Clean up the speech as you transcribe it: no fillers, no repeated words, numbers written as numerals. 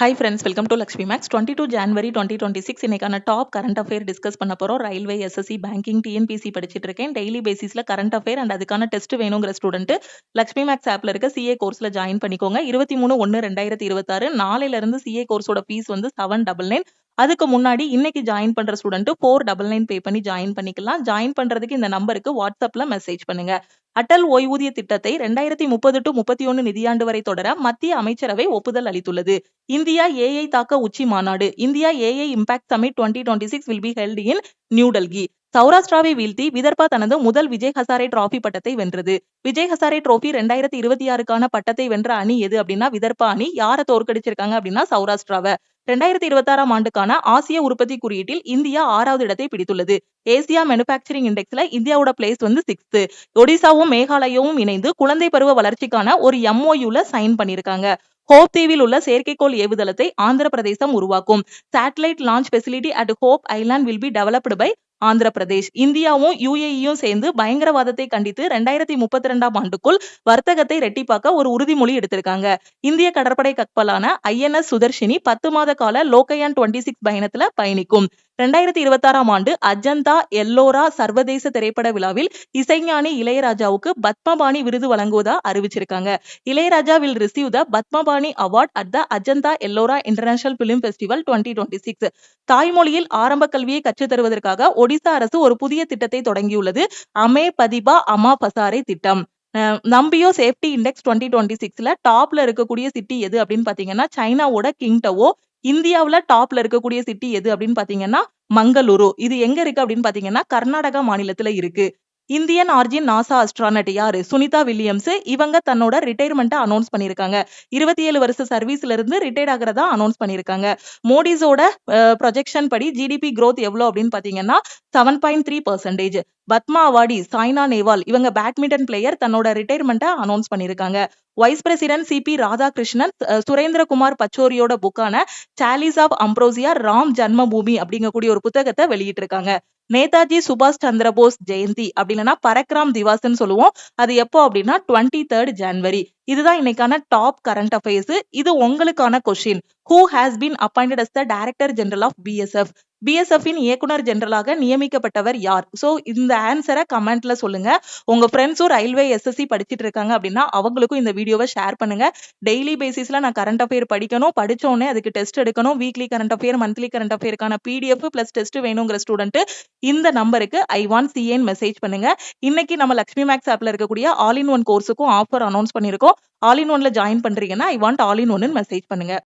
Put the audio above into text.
Hi friends, welcome to Lakshmi Max. 22 January 2026 இன்னைக்கான top current affair discuss பண்ண போறோம். Railway, SSC, banking, TNPSC படிச்சுட்டு இருக்கேன். டெய்லி பேசிஸ்ல கரண்ட் அஃபேர் அண்ட் அதுக்கான டெஸ்ட் வேணுங்கிற ஸ்டூடெண்ட் லக்ஷ்மி மேக்ஸ் ஆப்ல இருக்க சிஏ கோர்ஸ்ல ஜாயின் பண்ணிக்கோங்க. 23/1/2026 நாளையில இருந்து சிஏ கோர்ஸோட ஃபீஸ் வந்து 799. அதுக்கு முன்னாடி இன்னைக்கு ஜாயின் பண்ற ஸ்டூடெண்ட் 499 பே பண்ணி ஜாயின் பண்ணிக்கலாம். ஜாயின் பண்றதுக்கு இந்த நம்பருக்கு வாட்ஸ்அப்ல மெசேஜ் பண்ணுங்க. அடல் ஓய்வூதிய திட்டத்தை 2030 to 31 நிதியாண்டு வரை தொடர மத்திய அமைச்சரவை ஒப்புதல் அளித்துள்ளது. இந்தியா ஏஐ தாக்க உச்சி மாநாடு India AI impact summit 2026 will be held in new Delhi. சௌராஷ்டிராவை வீழ்த்தி விதர்பா தனது முதல் விஜய் ஹசாரே டிராபி பட்டத்தை வென்றது. விஜய் ஹசாரே டிராபி 2026க்கான பட்டத்தை வென்ற அணி எது அப்படின்னா விதர்பா அணி. யாரை தோற்கடிச்சிருக்காங்க அப்படின்னா சௌராஷ்டிராவை. 2026ஆம் ஆண்டுக்கான ஆசிய உற்பத்தி குறியீட்டில் இந்தியா 6வது இடத்தை பிடித்துள்ளது. ஏசியா மேனுபேக்சரிங் இண்டெக்ஸ்ல இந்தியாவோட பிளேஸ் வந்து 6th. ஒடிசாவும் மேகாலயாவும் இணைந்து குழந்தை பருவ வளர்ச்சிக்கான ஒரு MOUல சைன் பண்ணிருக்காங்க. ஹோப் தீவில் உள்ள செயற்கைக்கோள் ஏவுதளத்தை ஆந்திர பிரதேசம் உருவாக்கும். Satellite launch facility at Hope Island will be developed by Andhra Pradesh. இந்தியாவும் யுஏஇயும் சேர்ந்து பயங்கரவாதத்தை கண்டித்து 2032ஆம் ஆண்டுக்குள் வர்த்தகத்தை ரெட்டிப்பாக்க ஒரு உறுதிமொழி எடுத்திருக்காங்க. இந்திய கடற்படை கப்பலான INS சுதர்ஷினி 10 மாத கால லோகயான் 26 பயணத்துல பயணிக்கும். 2026ஆம் ஆண்டு அஜந்தா எல்லோரா சர்வதேச திரைப்பட விழாவில் இசைஞானி இளையராஜாவுக்கு பத்மபாணி விருது வழங்குவதா அறிவிச்சிருக்காங்க. Ilaiyaraaja will receive the Padmapani award at the Ajanta Ellora international film festival 2026. தாய்மொழியில் ஆரம்ப கல்வியை கற்றுத் தருவதற்காக ஒடிசா அரசு ஒரு புதிய திட்டத்தை தொடங்கியுள்ளது. அமே பதிபா அமா பசாரே திட்டம். நம்பியோ சேஃப்டி இண்டெக்ஸ் 2026ல டாப்ல இருக்கக்கூடிய சிட்டி எது அப்படின்னு பாத்தீங்கன்னா சைனாவோட கிங்டவோ. இந்தியாவுல டாப்ல இருக்கக்கூடிய சிட்டி எது அப்படின்னு பாத்தீங்கன்னா மங்களூரு. இது எங்க இருக்கு அப்படின்னு பாத்தீங்கன்னா கர்நாடகா மாநிலத்துல இருக்கு. இந்தியன் ஆர்ஜின் நாசா அஸ்ட்ரானட் யாரு? சுனிதா வில்லியம்ஸ். இவங்க தன்னோட ரிட்டையர்மெண்ட்டை அனௌன்ஸ் பண்ணிருக்காங்க. 27 வருஷ சர்வீஸ்ல இருந்து ரிட்டையர்ட் ஆகிறதா அனௌன்ஸ் பண்ணிருக்காங்க. மோடிஸோட ப்ரொஜெக்ஷன் படி ஜிடிபி growth எவ்வளவு அப்படின்னு பாத்தீங்கன்னா 7.3%. பத்மா அவார்டி சாய்னா நேவால் இவங்க பேட்மிண்டன் பிளேயர் தன்னோட ரிட்டையர்மெண்ட்டை அனௌன்ஸ் பண்ணிருக்காங்க. Vice president CP Radhakrishnan Surendrakumar பச்சோரியோட புக்கான chalice of ambrosia Ram Janmabhoomi அப்படிங்கக்கூடிய ஒரு புத்தகத்தை வெளியிட்டு இருக்காங்க. நேதாஜி சுபாஷ் சந்திர போஸ் ஜெயந்தி அப்படின்னா பரக்ராம் திவாஸ்ன்னு சொல்லுவோம். அது எப்போ அப்படின்னா 23rd ஜனவரி. இதுதான் இன்னைக்கான டாப் கரண்ட் அஃபேர்ஸ். இது உங்களுக்கான question. Who has been appointed as the Director General of BSF? பிஎஸ்எஃப்-இன் இயக்குனர் ஜெனரலாக நியமிக்கப்பட்டவர் யார்? சோ இந்த ஆன்சரை கமெண்ட்ல சொல்லுங்க. உங்க ஃப்ரெண்ட்ஸும் ரயில்வே எஸ்எஸ்சி படிச்சிட்டு இருக்காங்க அப்படின்னா அவங்களுக்கும் இந்த வீடியோவை ஷேர் பண்ணுங்க. டெய்லி பேசிஸ்ல நான் கரண்ட் அஃபேர் படிக்கணும், படிச்ச உடனே அதுக்கு டெஸ்ட் எடுக்கணும். Weekly current affair, monthly current அஃபேருக்கான PDF பிளஸ் டெஸ்ட் வேணுங்கிற ஸ்டூடெண்ட் இந்த நம்பருக்கு I want CA மெசேஜ் பண்ணுங்க. இன்னைக்கு நம்ம லக்ஷ்மி மேக்ஸ் ஆப்ல இருக்கக்கூடிய ஆல் இன் ஒன் கோர்ஸுக்கும் ஆஃபர் அனௌன்ஸ் பண்ணிருக்கோம். ஆல் இன் ஒன்ல ஜாயின் பண்றீங்கன்னா I want all in one message பண்ணுங்க.